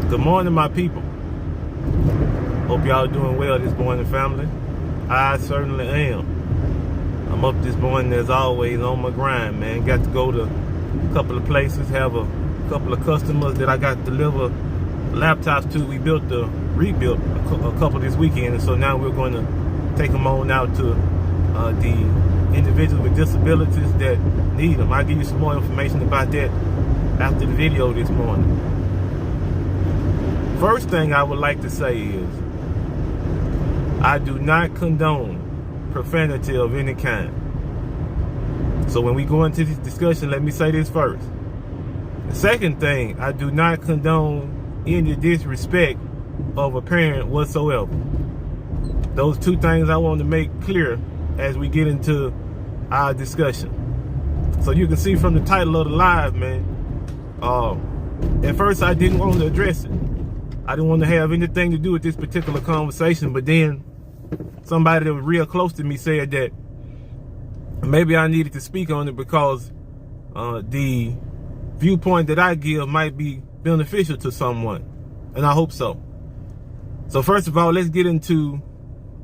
Good morning, my people. Hope y'all doing well this morning, family. I certainly am. I'm up this morning as always on my grind, man. Got to go to a couple of places, have a couple of customers that I got to deliver laptops to. We rebuilt a couple this weekend, and so now we're going to take them on out to the individuals with disabilities that need them. I'll give you some more information about that after the video this morning. First thing I would like to say is I do not condone profanity of any kind. So when we go into this discussion, let me say this first. The second thing, I do not condone any disrespect of a parent whatsoever. Those two things I want to make clear as we get into our discussion. So you can see from the title of the live, man, at first I didn't want to address it. I didn't want to have anything to do with this particular conversation, but then somebody that was real close to me said that maybe I needed to speak on it because the viewpoint that I give might be beneficial to someone, and I hope so. So first of all, let's get into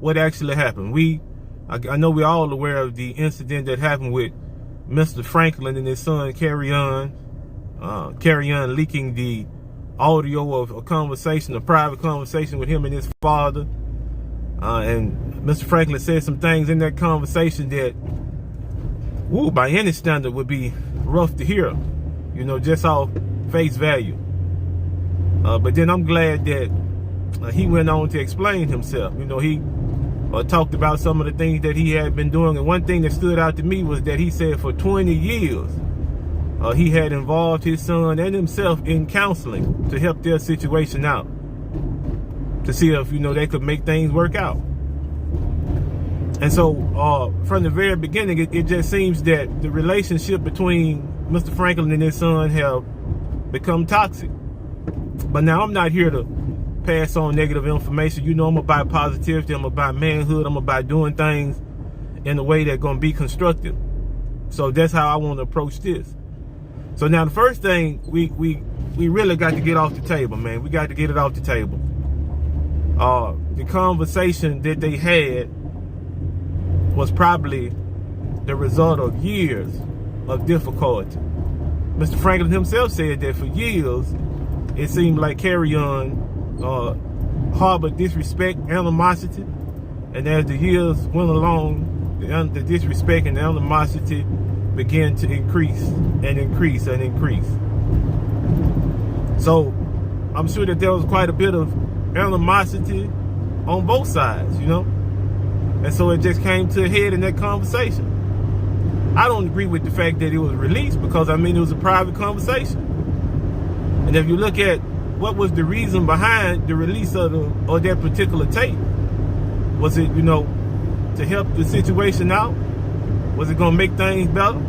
what actually happened. I know we're all aware of the incident that happened with Mr. Franklin and his son Kerrion leaking the audio of a private conversation with him and his father. And Mr. Franklin said some things in that conversation that, by any standard, would be rough to hear, just off face value. But then I'm glad that he went on to explain himself. He talked about some of the things that he had been doing. And one thing that stood out to me was that he said for 20 years, he had involved his son and himself in counseling to help their situation out, to see if, they could make things work out. And so from the very beginning, it just seems that the relationship between Mr. Franklin and his son have become toxic. But now I'm not here to pass on negative information. I'm about positivity, I'm about manhood, I'm about doing things in a way that's going to be constructive. So that's how I want to approach this. So now the first thing we really got to get off the table, man. We got to get it off the table. The conversation that they had was probably the result of years of difficulty. Mr. Franklin himself said that for years, it seemed like Kerrion harbored disrespect, animosity, and as the years went along, the disrespect and the animosity began to increase and increase and increase. So I'm sure that there was quite a bit of animosity on both sides, and so it just came to a head in that conversation. I don't agree with the fact that it was released because it was a private conversation. And if you look at what was the reason behind the release of that particular tape, was it to help the situation out? Was it going to make things better?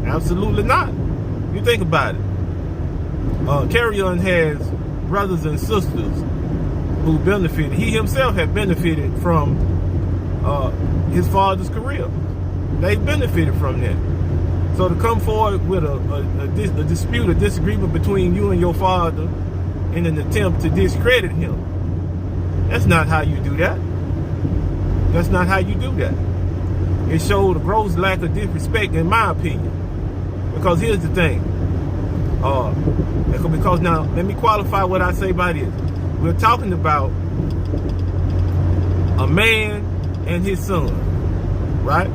Absolutely not. You think about it. Kerrion has brothers and sisters who benefited. He himself had benefited from his father's career. They benefited from that. So to come forward with a dispute, a disagreement between you and your father in an attempt to discredit him, that's not how you do that. That's not how you do that. It showed a gross lack of disrespect, in my opinion. Because here's the thing. Because now, let me qualify what I say by this. We're talking about a man and his son, right?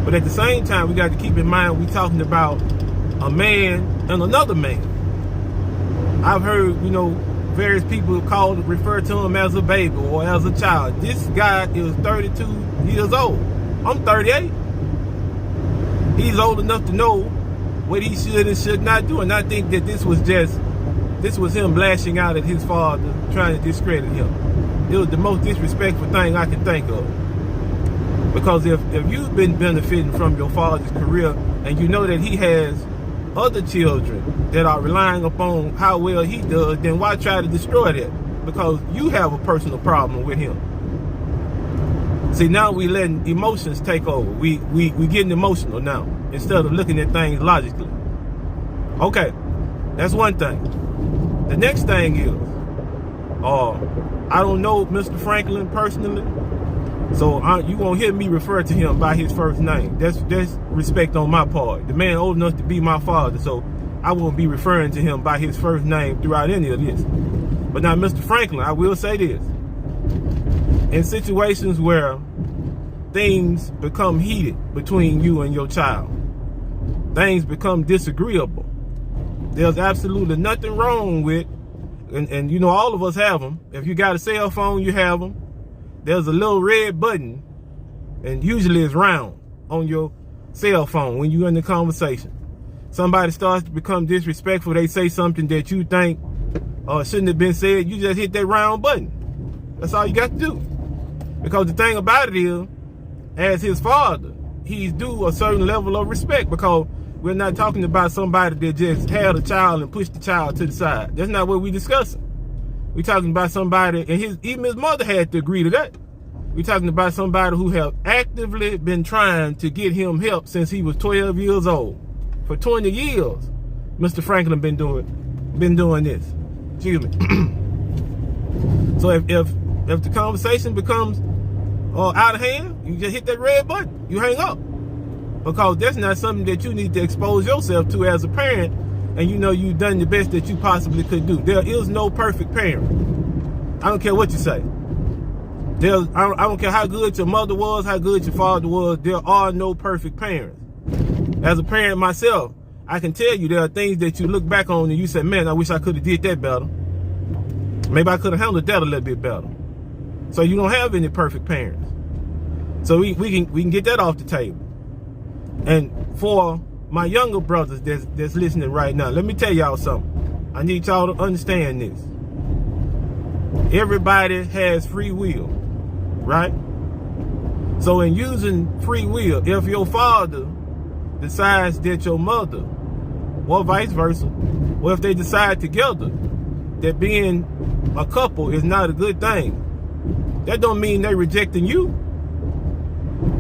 But at the same time, we got to keep in mind we're talking about a man and another man. I've heard, various people refer to him as a baby or as a child. This guy is 32 years old. I'm 38. He's old enough to know what he should and should not do. And I think that this was him lashing out at his father, trying to discredit him. It was the most disrespectful thing I can think of. Because if you've been benefiting from your father's career and you know that he has other children that are relying upon how well he does, then why try to destroy that? Because you have a personal problem with him. See, now we letting emotions take over. We getting emotional now instead of looking at things logically. Okay, that's one thing. The next thing is, I don't know Mr. Franklin personally, so you won't hear me refer to him by his first name. That's respect on my part. The man old enough to be my father, so I won't be referring to him by his first name throughout any of this. But now, Mr. Franklin, I will say this. In situations where things become heated between you and your child, things become disagreeable, there's absolutely nothing wrong with, and you know all of us have them. If you got a cell phone, you have them. There's a little red button, and usually it's round on your cell phone when you're in the conversation. Somebody starts to become disrespectful. They say something that you think shouldn't have been said. You just hit that round button. That's all you got to do. Because the thing about it is, as his father, he's due a certain level of respect, because we're not talking about somebody that just had a child and pushed the child to the side. That's not what we're discussing. We're talking about somebody, and even his mother had to agree to that. We're talking about somebody who have actively been trying to get him help since he was 12 years old. For 20 years, Mr. Franklin been doing this. Excuse me. So if the conversation becomes out of hand, you just hit that red button. You hang up. Because that's not something that you need to expose yourself to as a parent, and you know you've done the best that you possibly could do. There is no perfect parent. I don't care what you say. I don't care how good your mother was, how good your father was. There are no perfect parents. As a parent myself, I can tell you there are things that you look back on and you say, man, I wish I could have did that better. Maybe I could have handled that a little bit better. So you don't have any perfect parents. So we can get that off the table. And for my younger brothers that's listening right now, let me tell y'all something. I need y'all to understand this. Everybody has free will, right? So in using free will, if your father decides that your mother, or vice versa, or if they decide together that being a couple is not a good thing, that don't mean they're rejecting you.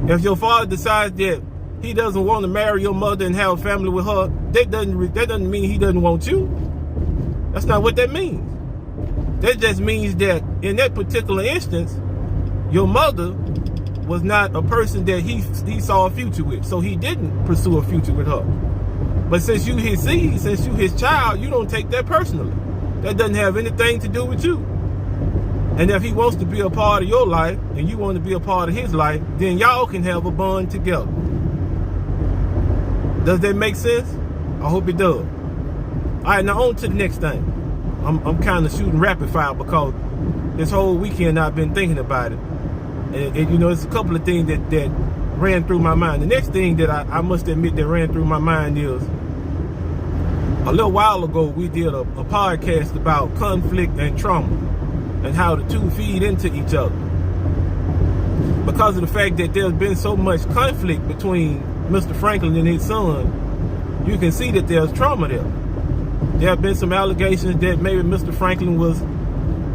If your father decides that he doesn't want to marry your mother and have a family with her, that doesn't mean he doesn't want you. That's not what that means. That just means that in that particular instance, your mother was not a person that he saw a future with, so he didn't pursue a future with her. But since you his seed, since you his child, you don't take that personally. That doesn't have anything to do with you. And if he wants to be a part of your life and you want to be a part of his life, then y'all can have a bond together. Does that make sense? I hope it does. All right, now on to the next thing. I'm kind of shooting rapid fire because this whole weekend I've been thinking about it. And you know, it's a couple of things that ran through my mind. The next thing that I must admit that ran through my mind is, a little while ago we did a podcast about conflict and trauma and how the two feed into each other. Because of the fact that there's been so much conflict between Mr. Franklin and his son, you can see that there's trauma there. There have been some allegations that maybe Mr. Franklin was,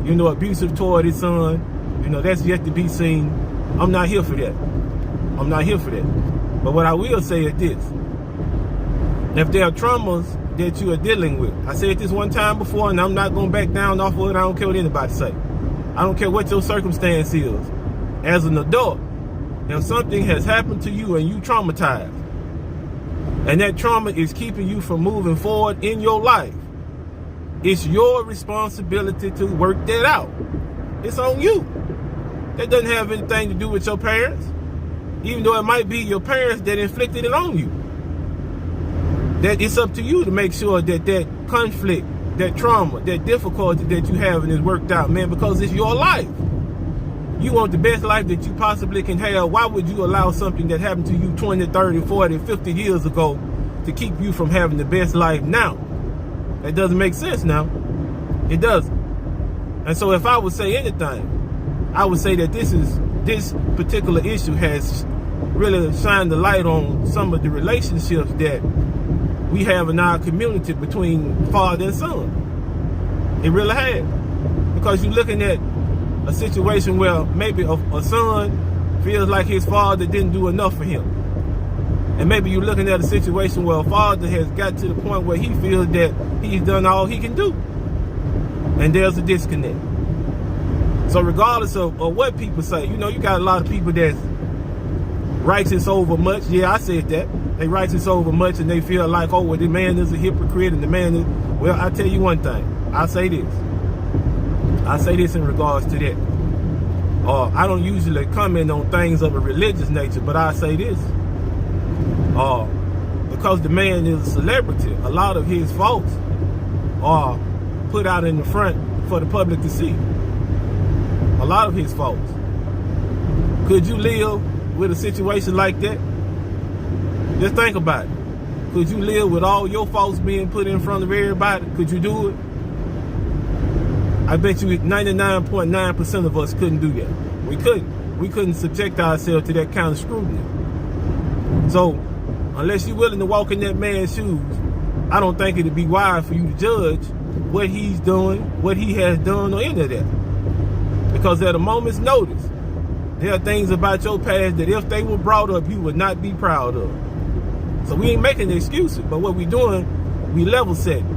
you know, abusive toward his son. You know, that's yet to be seen. I'm not here for that. I'm not here for that. But what I will say is this. If there are traumas that you are dealing with, I said this one time before, and I'm not going to back down off of it. I don't care what anybody say. I don't care what your circumstance is. As an adult, if something has happened to you and you traumatized, and that trauma is keeping you from moving forward in your life, it's your responsibility to work that out. It's on you. That doesn't have anything to do with your parents, even though it might be your parents that inflicted it on you. That it's up to you to make sure that that conflict, that trauma, that difficulty that you have is worked out, man, because it's your life. You want the best life that you possibly can have. Why would you allow something that happened to you 20, 30, 40, 50 years ago to keep you from having the best life now? That doesn't make sense now. It doesn't. And so if I would say anything, I would say that this particular issue has really shined the light on some of the relationships that we have in our community between father and son. It really has. Because you're looking at a situation where maybe a son feels like his father didn't do enough for him. And maybe you're looking at a situation where a father has got to the point where he feels that he's done all he can do. and there's a disconnect. So regardless of what people say, you got a lot of people that's righteous over much. Yeah, I said that. They righteous over much, and they feel like, oh, well, the man is a hypocrite, and the man is... Well, I tell you one thing. I say this in regards to that. I don't usually comment on things of a religious nature, but I say this. Because the man is a celebrity, a lot of his faults are put out in the front for the public to see. A lot of his faults. Could you live with a situation like that? Just think about it. Could you live with all your faults being put in front of everybody? Could you do it? I bet you 99.9% of us couldn't do that. We couldn't. We couldn't subject ourselves to that kind of scrutiny. So, unless you're willing to walk in that man's shoes, I don't think it'd be wise for you to judge what he's doing, what he has done, or any of that. Because at a moment's notice, there are things about your past that if they were brought up, you would not be proud of. So we ain't making excuses, but what we doing, we level setting.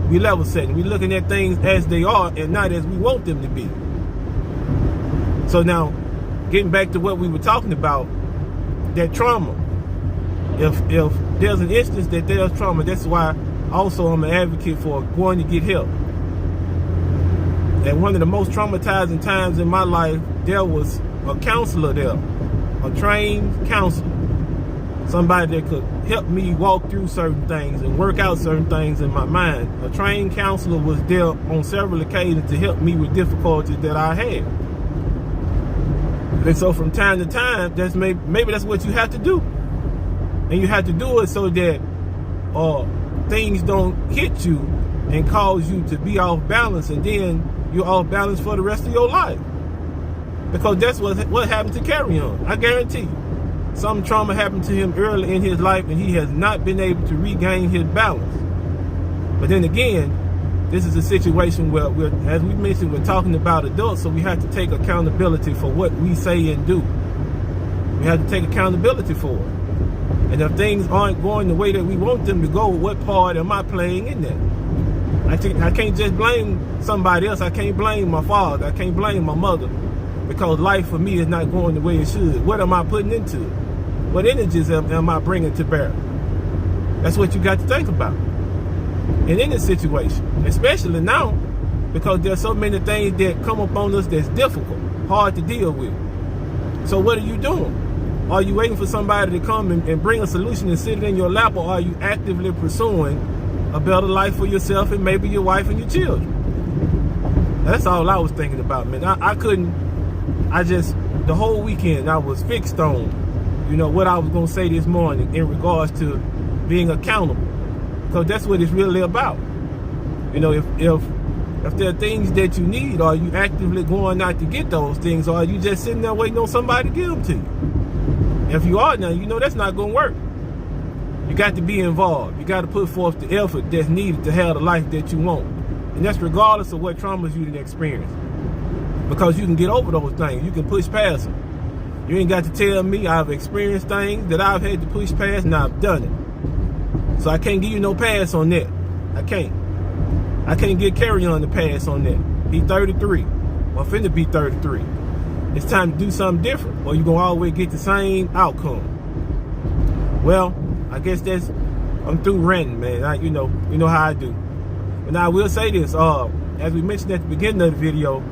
We level setting. We looking at things as they are and not as we want them to be. So now, getting back to what we were talking about, that trauma. If there's an instance that there's trauma, that's why also I'm an advocate for going to get help. And one of the most traumatizing times in my life, there was a counselor there, a trained counselor. Somebody that could help me walk through certain things and work out certain things in my mind. A trained counselor was there on several occasions to help me with difficulties that I had. And so from time to time, that's maybe that's what you have to do. And you have to do it so that things don't hit you and cause you to be off balance, and then you're off balance for the rest of your life. Because that's what happened to Kerrion. I guarantee you. Some trauma happened to him early in his life, and he has not been able to regain his balance. But then again, this is a situation where, as we mentioned, we're talking about adults, so we have to take accountability for what we say and do. We have to take accountability for it. And if things aren't going the way that we want them to go, what part am I playing in that? I can't just blame somebody else. I can't blame my father. I can't blame my mother. Because life for me is not going the way it should. What am I putting into it? What energies am I bringing to bear? That's what you got to think about. And in this situation, especially now, because there's so many things that come upon us that's difficult, hard to deal with. So what are you doing? Are you waiting for somebody to come and bring a solution and sit it in your lap, or are you actively pursuing a better life for yourself and maybe your wife and your children? That's all I was thinking about, man. The whole weekend I was fixed on, what I was going to say this morning in regards to being accountable. Because that's what it's really about. If there are things that you need, are you actively going out to get those things, or are you just sitting there waiting on somebody to give them to you? If you are now, that's not going to work. You got to be involved. You got to put forth the effort that's needed to have the life that you want. And that's regardless of what traumas you didn't experience. Because you can get over those things. You can push past them. You ain't got to tell me I've experienced things that I've had to push past, and I've done it. So I can't give you no pass on that. I can't get Kerrion the pass on that. He's 33. Well, finna be 33. It's time to do something different, or you're going to always get the same outcome. Well, I guess I'm through ranting, man. You know how I do. But now I will say this, as we mentioned at the beginning of the video,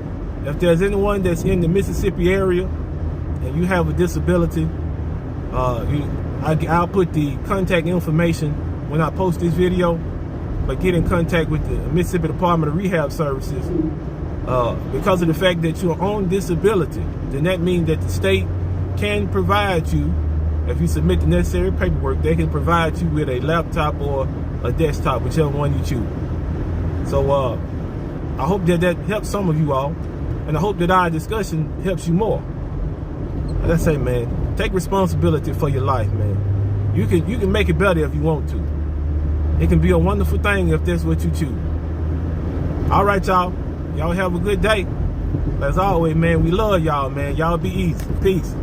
if there's anyone that's in the Mississippi area and you have a disability, I'll put the contact information when I post this video. But get in contact with the Mississippi Department of Rehab Services. Because of the fact that you're on disability, then that means that the state can provide you, if you submit the necessary paperwork, they can provide you with a laptop or a desktop, whichever one you choose. So I hope that helps some of you all, and I hope that our discussion helps you more. Like I say, man, take responsibility for your life, man. You can make it better if you want to. It can be a wonderful thing if that's what you choose. All right, y'all. Y'all have a good day. As always, man, we love y'all, man. Y'all be easy. Peace.